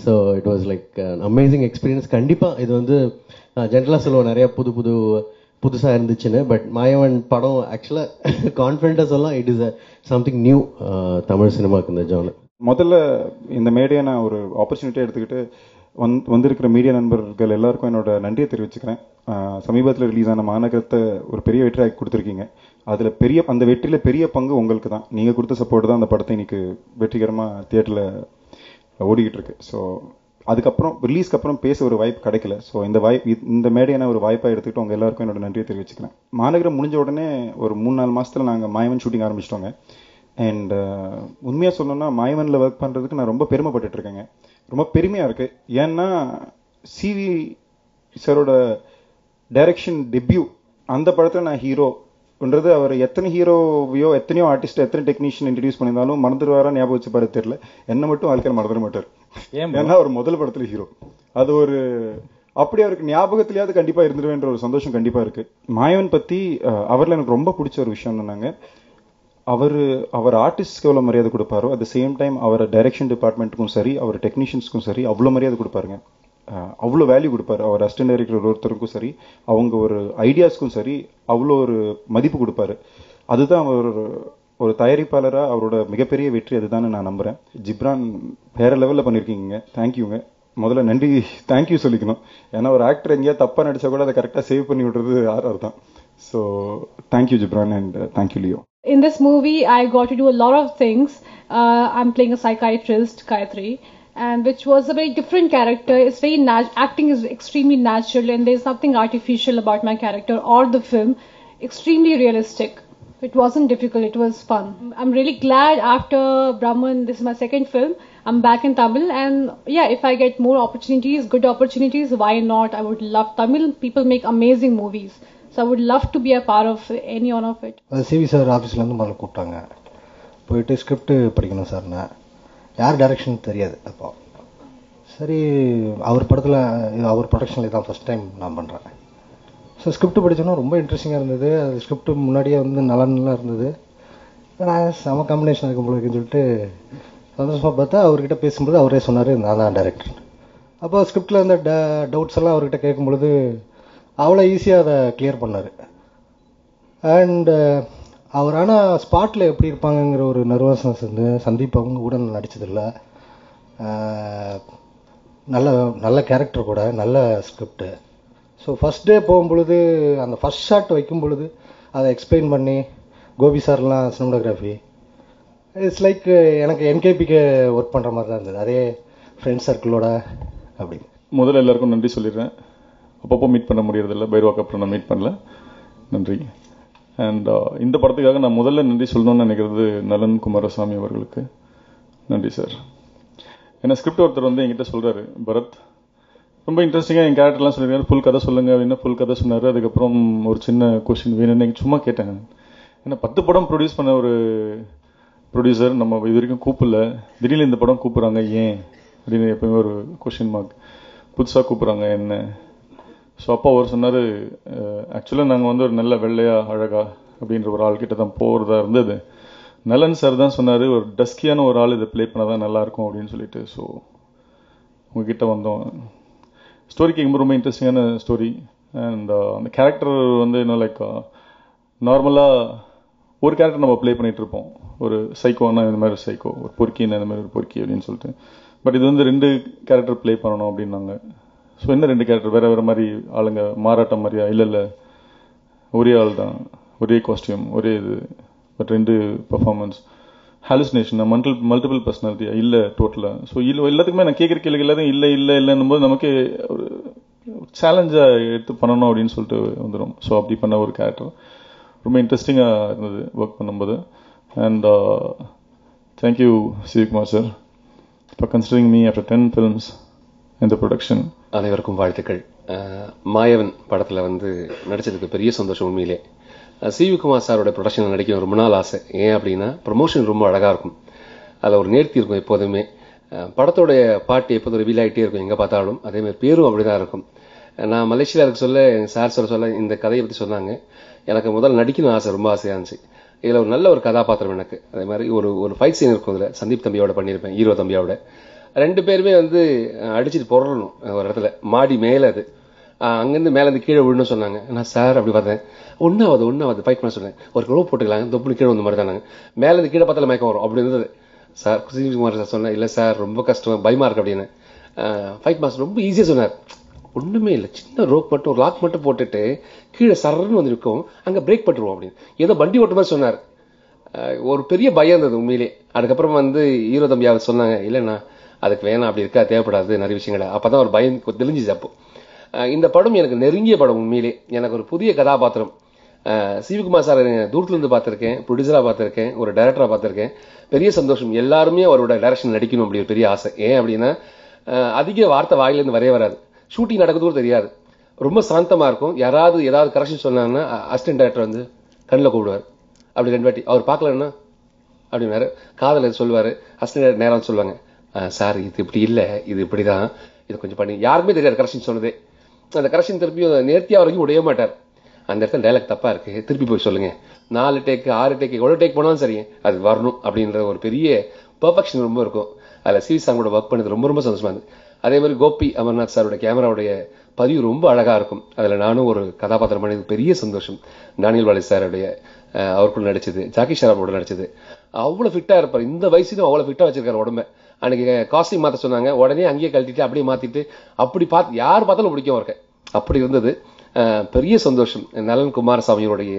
So it was like amazing experience. கண்டிப்பா இது வந்து ஜென்ரலா சொல்லுவோம் நிறைய புதுசா இருந்துச்சுன்னு. பட் மாயவன் படம் ஆக்சுவலா கான்ஃபிடண்டா சொல்லலாம், it is something new Tamil சினிமாக்கு இந்த ஜானர். முதல்ல இந்த மேடையை நான் ஒரு ஆப்பர்ச்சுனிட்டியை எடுத்துக்கிட்டு வந்திருக்கிற மீடியா நண்பர்கள் எல்லாருக்கும் என்னோட நன்றியை தெரிவிச்சுக்கிறேன். சமீபத்தில் ரிலீஸ் ஆன மாநகரத்தை ஒரு பெரிய வெற்றியாக கொடுத்துருக்கீங்க. அதில் அந்த வெற்றியில் பெரிய பங்கு உங்களுக்கு தான். நீங்கள் கொடுத்த சப்போர்ட் தான் அந்த படத்தை இன்னைக்கு வெற்றிகரமாக தியேட்டரில் ஓடிக்கிட்டு இருக்கு. ஸோ அதுக்கப்புறம் ரிலீஸ்க்கு அப்புறம் பேச ஒரு வாய்ப்பு கிடைக்கல. ஸோ இந்த மேடையான ஒரு வாய்ப்பாக எடுத்துக்கிட்டு உங்கள் எல்லாருக்கும் என்னோட நன்றியை தெரிவிச்சுக்கிறேன். மாநகரம் முடிஞ்ச உடனே ஒரு 3-4 மாதத்தில் நாங்கள் மாயவன் ஷூட்டிங் ஆரம்பிச்சிட்டோங்க. அண்ட் உண்மையாக சொல்லணும்னா மாயவனில் ஒர்க் பண்ணுறதுக்கு நான் ரொம்ப பெருமைப்பட்டுட்டு இருக்கேங்க. ரொம்ப பெருமையாக இருக்குது. ஏன்னா சிவி சாரோட டைரக்ஷன் டெபியூ அந்த படத்தில் நான் ஹீரோன்றது, அவர் எத்தனை ஹீரோவையோ எத்தனையோ ஆர்டிஸ்ட் எத்தனை டெக்னீஷியன் இன்ட்ரடியூஸ் பண்ணியிருந்தாலும் மறந்துடுவாரா ஞாபகம் வச்சு பாரு தெரியல, என்ன மட்டும் வாழ்க்கையில் மறந்துட மாட்டார். ஏன்னா அவர் முதல் படத்தில் ஹீரோ. அது ஒரு அப்படி அவருக்கு ஞாபகத்திலேயாவது கண்டிப்பா இருந்துருவேன்ற ஒரு சந்தோஷம் கண்டிப்பா இருக்கு. மாயவன் பத்தி அவர்ல எனக்கு ரொம்ப பிடிச்ச ஒரு விஷயம் என்னன்னாங்க, அவர் ஆர்டிஸ்ட்க்கு எவ்வளவு மரியாதை கொடுப்பாரோ அட் த சேம் டைம் அவர் டைரக்ஷன் டிபார்ட்மெண்ட்டுக்கும் சரி அவர் டெக்னீஷியன்ஸ்க்கும் சரி அவ்வளோ மரியாதை கொடுப்பாருங்க. அவ்வளோ வேல்யூ கொடுப்பாரு. அவர் அசிஸ்டன்ட் டைரக்டர் ஒருத்தருக்கும் சரி அவங்க ஒரு ஐடியாஸ்க்கும் சரி அவ்வளோ ஒரு மதிப்பு கொடுப்பாரு. அதுதான் அவர் ஒரு தயாரிப்பாளராக அவரோட மிகப்பெரிய வெற்றி அதுதான் நான் நம்புறேன். ஜிப்ரான் வேற லெவலில் பண்ணியிருக்கீங்க. தேங்க்யூங்க. முதல்ல நன்றி தேங்க்யூ சொல்லிக்கணும். ஏன்னா ஒரு ஆக்டர் எங்கேயா தப்பா நடிச்சா கூட அதை கரெக்டாக சேவ் பண்ணி விடுறது ஆர்ஆர் தான். So thank you Ghibran and thank you Leo. In this movie, I got to do a lot of things. I'm playing a psychiatrist, Gayatri, and which was a very different character. It's very acting is extremely natural, and there's nothing artificial about my character or the film. Extremely realistic. It wasn't difficult. It was fun. I'm really glad after Brahman, this is my second film. I'm back in Tamil, and yeah, if I get more opportunities, good opportunities, why not? I would love. Tamil people make amazing movies. So I would love to be a part of any one of it. CV sir ஆஃபீஸ்லேருந்து முதல்ல கூப்பிட்டாங்க. போயிட்டு script படிக்கணும் சார்னா, யார் direction தெரியாது. அப்போ சரி அவர் படத்தில் அவர் ப்ரொடக்ஷனில் தான் ஃபஸ்ட் டைம் நான் பண்ணுறேன். ஸோ ஸ்கிரிப்ட் படித்தோன்னா ரொம்ப இன்ட்ரெஸ்டிங்காக இருந்தது. அது ஸ்கிரிப்ட் முன்னாடியே வந்து நல்லா இருந்தது. நான் செம காம்பினேஷன் இருக்கும் போல இருக்குன்னு சொல்லிட்டு சந்தோஷமாக பார்த்தா அவர்கிட்ட பேசும்போது அவரே சொன்னார் நான் தான் டைரக்டர். அப்போ ஸ்கிரிப்டில் அந்த டவுட்ஸ் எல்லாம் அவர்கிட்ட கேட்கும்பொழுது அவ்வளோ ஈஸியாக அதை கிளியர் பண்ணார். அண்ட் அவர் ஆனால் ஸ்பாட்டில் எப்படி இருப்பாங்கங்கிற ஒரு நர்வஸ்னஸ் வந்து சந்தீப் அவங்க கூட நான் நடித்ததில்லை. நல்ல கேரக்டர் கூட நல்ல ஸ்கிரிப்டு. ஸோ ஃபஸ்ட் டே போகும்பொழுது அந்த ஃபஸ்ட் ஷாட் வைக்கும் பொழுது அதை எக்ஸ்பிளைன் பண்ணி கோபி சார்லாம் சினிமாட்டோகிராஃபி இட்ஸ் லைக் எனக்கு என்கேபிக்கு ஒர்க் பண்ணுற மாதிரி தான் இருந்தது. அதே ஃப்ரெண்ட்ஸ் சர்க்கிளோட அப்படி. முதல்ல எல்லாருக்கும் நன்றி சொல்லிடுறேன். அப்பப்போ மீட் பண்ண முடியறதில்ல, பைரவாக்கு அப்புறம் நான் மீட் பண்ணல. நன்றி. அண்ட் இந்த படத்துக்காக நான் முதல்ல நன்றி சொல்லணும்னு நினைக்கிறது நலன் குமாரசாமி அவர்களுக்கு. நன்றி சார். ஏன்னா ஸ்கிரிப்ட் ஒருத்தர் வந்து என்கிட்ட சொல்கிறாரு, பரத் ரொம்ப இன்ட்ரெஸ்டிங்காக என் கேரக்டர்லாம் சொல்லியிருக்காரு, ஃபுல் கதை சொல்லுங்க அப்படின்னா ஃபுல் கதை சொன்னார். அதுக்கப்புறம் ஒரு சின்ன கொஸ்டின் வேணும்னு சும்மா கேட்டேன். ஏன்னா 10 படம் ப்ரொடியூஸ் பண்ண ஒரு ப்ரொடியூசர் நம்ம இது வரைக்கும் கூப்பிடல, திடீர்னு இந்த படம் கூப்பிட்றாங்க ஏன் அப்படின்னு எப்பவுமே ஒரு கொஷின் மார்க். புதுசாக கூப்பிட்றாங்க என்ன. ஸோ அப்பா அவர் சொன்னார், ஆக்சுவலாக நாங்கள் வந்து ஒரு நல்ல வெள்ளையா அழகா அப்படின்ற ஒரு ஆள்கிட்ட தான் போகிறதா இருந்தது. நலன் சார் தான் சொன்னார், ஒரு டஸ்கியான ஒரு ஆள் இதை ப்ளே பண்ணால் தான் நல்லாயிருக்கும் அப்படின்னு சொல்லிட்டு. ஸோ உங்ககிட்ட வந்தோம். ஸ்டோரி கேட்கும்போது ரொம்ப இன்ட்ரெஸ்டிங்கான ஸ்டோரி. அண்ட் அந்த கேரக்டர் வந்து இன்னும் லைக் நார்மலாக ஒரு கேரக்டர் நம்ம ப்ளே பண்ணிகிட்டு இருப்போம். ஒரு சைக்கோன்னா இந்த மாதிரி சைக்கோ, ஒரு பொறுக்கின்னா இந்த மாதிரி ஒரு பொறுக்கி அப்படின்னு சொல்லிட்டு. பட் இது வந்து 2 கேரக்டர் ப்ளே பண்ணணும் அப்படின்னாங்க. ஸோ என்ன 2 கேரக்டர் வேறு வேறு மாதிரி ஆளுங்க மாறாட்டம் மாதிரியா? இல்லை ஒரே ஆள் தான், ஒரே காஸ்டியூம், ஒரே இது, பட் 2 பர்ஃபார்மன்ஸ். ஹாலுசினேஷன், மல்டிபிள் பர்சனாலிட்டியா? இல்லை டோட்டலாக. ஸோ எல்லாத்துக்குமே நான் கேட்குற கேள்வி எல்லாத்தையும் இல்லைன்னும் போது நமக்கு ஒரு சேலஞ்சாக எடுத்து பண்ணணும் அப்படின்னு சொல்லிட்டு வந்துடும். ஸோ அப்படி பண்ண ஒரு கேரக்டர் ரொம்ப இன்ட்ரெஸ்டிங்காக இருந்தது ஒர்க் பண்ணும்போது. And thank you Sivakumar sir for considering me after 10 films இந்த ப்ரொடக்ஷன். அனைவருக்கும் வாழ்த்துக்கள். மாயவன் படத்தில் வந்து நடிச்சதுக்கு பெரிய சந்தோஷம் உண்மையிலே. சிவகுமார் சாரோட ப்ரொடக்ஷனில் நடிக்க ரொம்ப நாள் ஆசை. ஏன் அப்படின்னா ப்ரொமோஷன் ரொம்ப அழகாக இருக்கும், அதில் ஒரு நேர்த்தி இருக்கும் எப்போதுமே. படத்தோடைய பாட்டு எப்போதும் ரிவீல் ஆகிட்டே இருக்கும் எங்கே பார்த்தாலும். அதேமாதிரி பேரும் அப்படி தான் இருக்கும். நான் மலேசியாவில் இருக்க சொல்ல சார் சொல்ல இந்த கதையை பற்றி சொன்னாங்க. எனக்கு முதல்ல நடிக்கணும் ஆசை, ரொம்ப ஆசையாக இருந்துச்சு. இதில் ஒரு நல்ல ஒரு கதாபாத்திரம் எனக்கு. அதே மாதிரி ஒரு ஃபைட் சீன் இருக்கும். இதில் சந்தீப் தம்பியோட பண்ணியிருப்பேன், ஹீரோ தம்பியோட. 2 பேருமே வந்து அடிச்சுட்டு பொருளணும் ஒரு இடத்துல, மாடி மேலே. அது அங்கேருந்து மேலேருந்து கீழே விழணும்னு சொன்னாங்க. நான் சார் அப்படி பார்த்தேன், ஒன்றாவது ஃபைட் பண்ண சொன்னேன். ஒரு க்ளோவ் போட்டுக்கலாம், தொப்புனு கீழே வந்த மாதிரி தானாங்க. மேலேருந்து கீழே பார்த்தால மயக்கம் வரும் அப்படி இருந்தது. சார் சிவகுமார் சார் சொன்னேன், இல்லை சார் ரொம்ப கஷ்டம், பயமாக இருக்கு அப்படின்னு. ஃபைட் மாஸ்டர் ரொம்ப ஈஸியாக சொன்னார். ஒன்றுமே இல்லை, சின்ன ரோப் மட்டும் ஒரு லாக் மட்டும் போட்டுட்டு கீழே சரன்னு வந்து நிற்கும், அங்கே பிரேக் பண்ணிடுவோம் அப்படின்னு. ஏதோ வண்டி ஓட்ட மாதிரி சொன்னார். ஒரு பெரிய பயம் இருந்தது உண்மையிலே. அதுக்கப்புறம் வந்து ஹீரோ தம்பியாவை சொன்னாங்க, இல்லைண்ணா அதுக்கு வேணாம், அப்படி இருக்கா, தேவைப்படாது நிறைய விஷயங்களை. அப்போ தான் ஒரு பயம் தெரிஞ்சிச்சு. அப்போ இந்த படம் எனக்கு நெருங்கிய படம் உண்மையிலே. எனக்கு ஒரு புதிய கதாபாத்திரம். சிவகுமார் சார் தூரத்துலேருந்து பார்த்துருக்கேன், ப்ரொடியூசராக பார்த்துருக்கேன், ஒரு டைரக்டராக பார்த்துருக்கேன். பெரிய சந்தோஷம். எல்லாருமே அவரோட டைரக்ஷன் நடிக்கணும் அப்படி ஒரு பெரிய ஆசை. ஏன் அப்படின்னா அதிக வார்த்தை வாயிலேருந்து வரவே வராது. ஷூட்டிங் நடக்குது கூட தெரியாது, ரொம்ப சாந்தமாக இருக்கும். யாராவது ஏதாவது கரெக்ஷன் சொன்னாங்கன்னா அசிஸ்டன்ட் டைரக்டர் வந்து கண்ணில் கூப்பிடுவார். அப்படி 2 வாட்டி அவர் பார்க்கலன்னா அப்படின்னாரு, காதல் சொல்லுவார். அசிஸ்டன்ட் டைரக்டர் நேரம் சொல்லுவாங்க, சார் இது இப்படி இல்லை, இது இப்படி தான், இது கொஞ்சம் பண்ணி. யாருமே தெரியாது கரெக்ஷன் சொன்னதே. அந்த கரெக்ஷன் திருப்பியும் நேர்த்தியாக வரைக்கும் உடைய மாட்டார். அந்த இடத்துல டைலாக் தப்பாக இருக்குது, திருப்பி போய் சொல்லுங்கள். 4 டேக்கு 6 டேக்கு எவ்வளோ டேக் போனாலும் சரி அது வரணும் அப்படின்ற ஒரு பெரிய பெர்ஃபெக்ஷன் ரொம்ப இருக்கும். அதில் சிவி சாங்கோட ஒர்க் பண்ணது ரொம்ப ரொம்ப சந்தோஷமா இருந்தது. அதே மாதிரி கோபி அமர்நாத் சாரோட கேமராவுடைய பதிவு ரொம்ப அழகாக இருக்கும். அதில் நானும் ஒரு கதாபாத்திரம் பண்ணது பெரிய சந்தோஷம். டானியல் வாலி சாருடைய அவருக்குள்ள நடிச்சது, ஜாக்கி ஷராஃபோட நடிச்சது. அவ்வளோ ஃபிட்டாக இருப்பார். இந்த வயசுலையும் அவ்வளோ ஃபிட்டாக வச்சிருக்காரு உடம்பை. அன்னைக்கு காஸ்டியூம் மாற்ற சொன்னாங்க, உடனே அங்கேயே கழட்டிட்டு அப்படியே மாற்றிட்டு அப்படி பார்த்து யார் பார்த்தாலும் பிடிக்கும் அவருக்கு. அப்படி இருந்தது. பெரிய சந்தோஷம். நலன் குமாரசாமியோடைய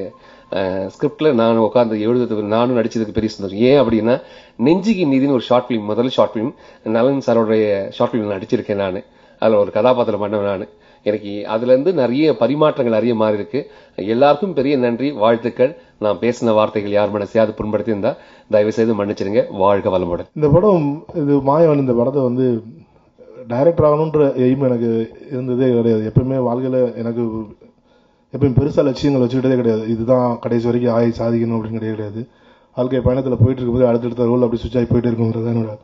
ஸ்கிரிப்டில் நான் உட்காந்து எழுதுறதுக்கு, நானும் நடிச்சதுக்கு பெரிய சந்தோஷம். ஏன் அப்படின்னா நெஞ்சுக்கு நீதினு ஒரு ஷார்ட் ஃபிலிம், முதல் ஷார்ட் ஃபிலிம் நலன் சாரோடைய ஷார்ட் ஃபிலிம் நடிச்சிருக்கேன் நான். அதில் ஒரு கதாபாத்திரம் பண்ணேன் நான். எனக்கு அதுலேருந்து நிறைய பரிமாற்றங்கள் நிறைய மாறி இருக்கு. எல்லாருக்கும் பெரிய நன்றி, வாழ்த்துக்கள். நான் பேசின வார்த்தைகள் யார் மனசையாவது புண்படுத்தி இருந்தா தயவு செய்து மன்னிச்சிருங்க. வாழ்க வளமுடன். இந்த படம் இது மாயவன், இந்த படத்தை வந்து டைரக்டர் ஆகணுன்ற எய்ம் எனக்கு இருந்ததே கிடையாது. எப்பவுமே வாழ்க்கையில் எனக்கு எப்பயும் பெருசாக லட்சியங்கள் வச்சுக்கிட்டதே கிடையாது. இதுதான் கடைசி வரைக்கும் ஆகி சாதிக்கணும் அப்படின்னு கிடையாது. வாழ்க்கை பயணத்தில் போயிட்டு இருக்கும்போது அடுத்தடுத்த ரோல் அப்படி சுவிட்ச் ஆகி போயிட்டு இருக்குங்கிறது என்னோட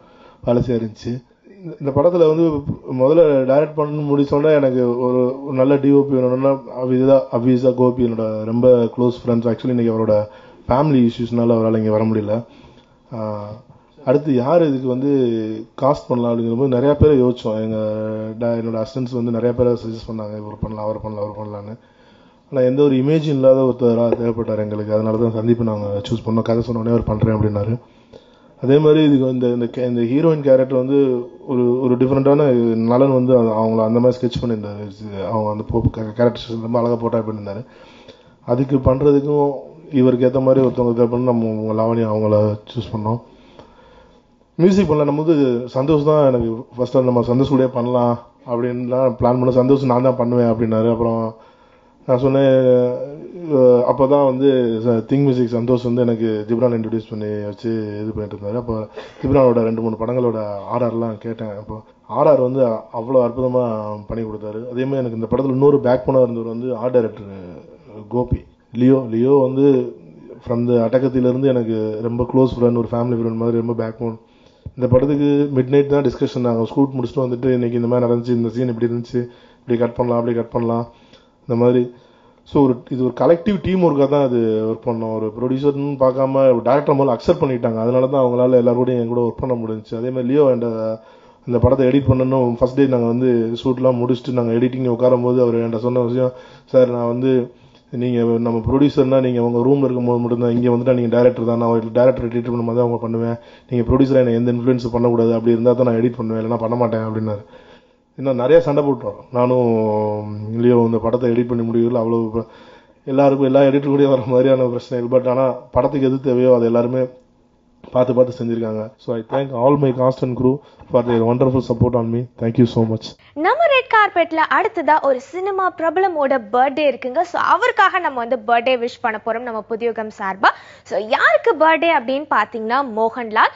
பாலிசியாக இருந்துச்சு. இந்த படத்தில் வந்து முதல்ல டைரக்ட் பண்ண முடிச்சோன்னா எனக்கு ஒரு நல்ல டிஓபி வேணும்னா அபிஸா கோபி என்னோட ரொம்ப க்ளோஸ் ஃப்ரெண்ட்ஸ். ஆக்சுவலி இன்றைக்கி அவரோட ஃபேமிலி இஷ்யூஸ்னால அவரால் இங்கே வர முடியல. அடுத்து யார் இதுக்கு வந்து காஸ்ட் பண்ணலாம் அப்படிங்கும்போது நிறையா பேரை யோசித்தோம். என்னோட அசிஸ்டன்ஸ் வந்து நிறையா பேரை சஜஸ்ட் பண்ணாங்க, இவர் பண்ணலாம் அவர் பண்ணலான்னு. ஆனால் எந்த ஒரு இமேஜும் இல்லாத ஒருத்தராக தேவைப்பட்டார் எங்களுக்கு. அதனால தான் சந்தீப் நாங்கள் சூஸ் பண்ணோம். கதை சொன்னோடனே அவர் பண்ணுறேன் அப்படின்னாரு. அதே மாதிரி இதுக்கு இந்த ஹீரோயின் கேரக்டர் வந்து ஒரு டிஃப்ரெண்ட்டான நலன் வந்து அவங்கள அந்த மாதிரி ஸ்கெட்ச் பண்ணியிருந்தாரு. அவங்க அந்த கேரக்டர் ரொம்ப அழகாக போட்டா பண்ணியிருந்தாரு. அதுக்கு பண்ணுறதுக்கும் இவருக்கு ஏற்ற மாதிரி ஒருத்தவங்க தேவை பண்ணி நம்ம லாவணி அவங்கள சூஸ் பண்ணோம். மியூசிக் பண்ணலாம் போது சந்தோஷ் தான் எனக்கு ஃபர்ஸ்ட் நம்ம சந்தோஷ் கூட பண்ணலாம் அப்படின்னு தான் பிளான் பண்ண. சந்தோஷ் நான் தான் பண்ணுவேன் அப்படின்னாரு. அப்புறம் நான் சொன்னேன், அப்போ தான் வந்து திங் மியூசிக் சந்தோஷ் வந்து எனக்கு ஜிப்ரான் இன்ட்ரடியூஸ் பண்ணி வச்சு இது பண்ணிட்டு இருந்தாரு. அப்போ ஜிப்ரானோட 2-3 படங்களோட ஆர்ஆர்லாம் கேட்டேன். அப்போ ஆர்ஆர் வந்து அவ்வளோ அற்புதமாக பண்ணி கொடுத்தாரு. அதேமாதிரி எனக்கு இந்த படத்தில் இன்னொரு பேக் போனாக இருந்தவர் வந்து ஆர்ட் டைரக்டர் கோபி. லியோ வந்து ஃப்ரம் த அட்டகத்திலேருந்து எனக்கு ரொம்ப க்ளோஸ் ஃப்ரெண்ட், ஒரு ஃபேமிலி ஃப்ரெண்ட் மாதிரி ரொம்ப பேக் போன். இந்த படத்துக்கு மிட் நைட் தான் டிஸ்கஷன். நாங்கள் ஷூட் முடிச்சுட்டு வந்துட்டு இன்னைக்கு இந்த மாதிரி நடந்துச்சு, இந்த சீன் இப்படி இருந்துச்சு, இப்படி கட் பண்ணலாம், அப்படி கட் பண்ணலாம், இந்த மாதிரி. ஸோ இது ஒரு கலெக்டிவ் டீம் ஒர்க்காக தான் அது ஒர்க் பண்ணோம். ஒரு ப்ரொடியூசர்னு பார்க்காம டேரக்டர் முதல்ல அக்செப்ட் பண்ணிட்டாங்க. அதனால தான் அவங்களால எல்லாரோடையும் என் கூட ஒர்க் பண்ண முடிஞ்சிச்சு. அதே மாதிரி லியோ இந்த படத்தை எடிட் பண்ணணும். ஃபர்ஸ்ட் டே நாங்கள் வந்து ஷூட்லாம் முடிச்சுட்டு நாங்கள் எடிட்டிங் உட்காரும் போது அவர் என்கிட்ட சொன்ன விஷயம், சார் நான் வந்து நீங்கள் நம்ம ப்ரொடியூசர்னா நீங்கள் உங்கள் ரூமில் இருக்கும்போது மட்டும்தான், இங்கே வந்துட்டா நீங்கள் டேரக்டர் தான், நான் டேரக்டர் எடிட் பண்ணும்போது தான் அவங்க பண்ணுவேன், நீங்கள் ப்ரொடியூசராக என்னை எந்த இன்ஃப்ளூயன்ஸ் பண்ணக்கூடாது, அப்படி இருந்தால் தான் நான் எடிட் பண்ணுவேன், இல்லைனா பண்ண மாட்டேன் அப்படின்னாரு. இன்னும் நிறைய சண்டை போட்டுறோம் நானும் லியோ. இந்த படத்தை எடிட் பண்ணி முடியல அவ்வளோ எல்லாருக்கும் எல்லா எடிட்டர் கூட வர மாதிரியான பிரச்சனைகள். பட் ஆனால் படத்துக்கு எது தேவையோ அதை எல்லாருமே பார்த்து செஞ்சிருக்காங்க. So I thank all my cast and crew for their wonderful support on me. Thank you so much. நம்ம ரெட் கார்பெட்ல அடுத்ததா ஒரு சினிமா பிரபலமோட பர்த்டே இருக்குங்க. ஸோ அவருக்காக நம்ம வந்து பர்த்டே விஷ் பண்ண போறோம் நம்ம புதியுகம் சார்பா. ஸோ யாருக்கு பர்த்டே அப்படின்னு பார்த்தீங்கன்னா மோகன்லால்.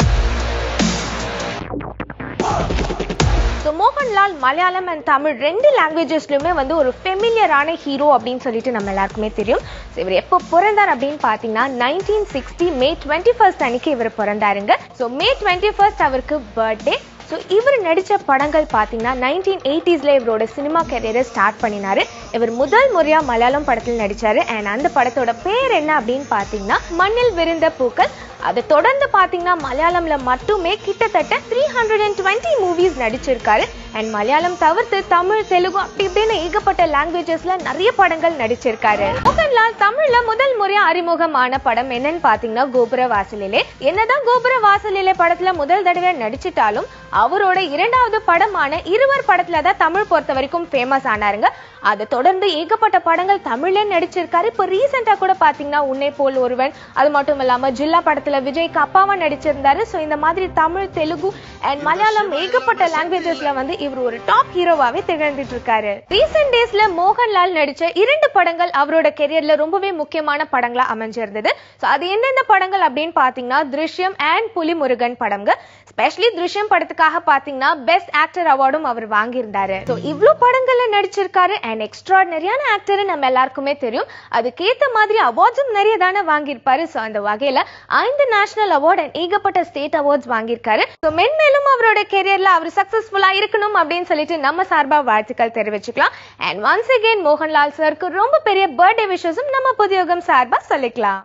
ஸோ மோகன்லால் மலையாளம் அண்ட் தமிழ் 2 லாங்குவேஜஸ்லையுமே வந்து ஒரு ஃபெமிலியரான ஹீரோ அப்படின்னு சொல்லிட்டு நம்ம எல்லாருக்குமே தெரியும். ஸோ இவர் எப்போ பிறந்தார் அப்படின்னு பார்த்தீங்கன்னா 1960 May 21 அன்னைக்கு இவர் பிறந்தாருங்க. ஸோ May 21 அவருக்கு பர்த்டே. ஸோ இவர் நடித்த படங்கள் பார்த்தீங்கன்னா 1980s இவரோட சினிமா கெரியரை ஸ்டார்ட் பண்ணினாரு. இவர் முதல் முறையாக மலையாளம் படத்தில் நடித்தார். அண்ட் அந்த படத்தோட பேர் என்ன அப்படின்னு பார்த்தீங்கன்னா மண்ணில் விரிந்த பூக்கள். அதை தொடர்ந்து பார்த்தீங்கன்னா மலையாளம்ல மட்டுமே கிட்டத்தட்ட 320 மூவிஸ் நடிச்சிருக்காரு. அண்ட் மலையாளம் தவிர்த்து தமிழ், தெலுங்கு அப்படி இப்படின்னு ஏகப்பட்ட லாங்குவேஜஸ்ல நிறைய படங்கள் நடிச்சிருக்காரு. மோகன்லால் தமிழ்ல முதல் முறையா அறிமுகமான படம் என்னன்னு பாத்தீங்கன்னா கோபுர வாசலிலே. என்னதான் கோபுர வாசலிலே படத்துல முதல் தடவை நடிச்சிட்டாலும் அவரோட 2வது படமான இருவர் படத்துல தான் தமிழ் பொறுத்த வரைக்கும் ஃபேமஸ் ஆனாருங்க. அதை தொடர்ந்து ஏகப்பட்ட படங்கள் தமிழ்ல நடிச்சிருக்காரு. இப்போ ரீசெண்டா கூட பாத்தீங்கன்னா உன்னை போல் ஒருவன், அது மட்டும் இல்லாம ஜில்லா படத்துல விஜய்க்கு அப்பாவா நடிச்சிருந்தாரு. ஸோ இந்த மாதிரி தமிழ், தெலுங்கு அண்ட் மலையாளம் ஏகப்பட்ட லாங்குவேஜஸ்ல வந்து இவர் ஒரு டாப் ஹீரோவாவே திகழ்ந்துட்டு இருக்காரு. ரீசெண்ட் டேஸ்ல மோகன்லால் நடிச்ச 2 படங்கள் அவரோட கெரியர்ல ரொம்பவே முக்கியமான படங்களா அமைஞ்சிருந்தது. ஸோ அது எந்தெந்த படங்கள் அப்படின்னு பாத்தீங்கன்னா திருஷ்யம் அண்ட் புலிமுருகன் படம்ங்க. ஸ்பெஷலி திருஷ்யம் படத்துக்காக பாத்தீங்கன்னா பெஸ்ட் ஆக்டர் அவார்டும் அவர் வாங்கியிருந்தாரு. ஸோ இவ்வளவு படங்கள்ல நடிச்சிருக்காரு. அண்ட் எக்ஸ்ட்ராடினரியான ஆக்டர் நம்ம எல்லாருக்குமே தெரியும். அதுக்கேத்த மாதிரி அவார்ட்ஸும் நிறைய தானே வாங்கியிருப்பாரு. ஸோ அந்த வகையில 5 நேஷனல் அவார்ட் அண்ட் ஏகப்பட்ட ஸ்டேட் அவார்ட்ஸ் வாங்கியிருக்காரு. ஸோ மென்மேலும் அவரோட கெரியர்ல அவர் சக்சஸ்ஃபுல்லா இருக்கணும் அப்படின்னு சொல்லிட்டு நம்ம சார்பா வாழ்த்துக்கள் தெரிவிச்சுக்கலாம். அண்ட் ஒன்ஸ் அகெயின் மோகன்லால் சருக்கு ரொம்ப பெரிய பர்த்டே விஷஸும் நம்ம புதியுகம் சார்பா சொல்லிக்கலாம்.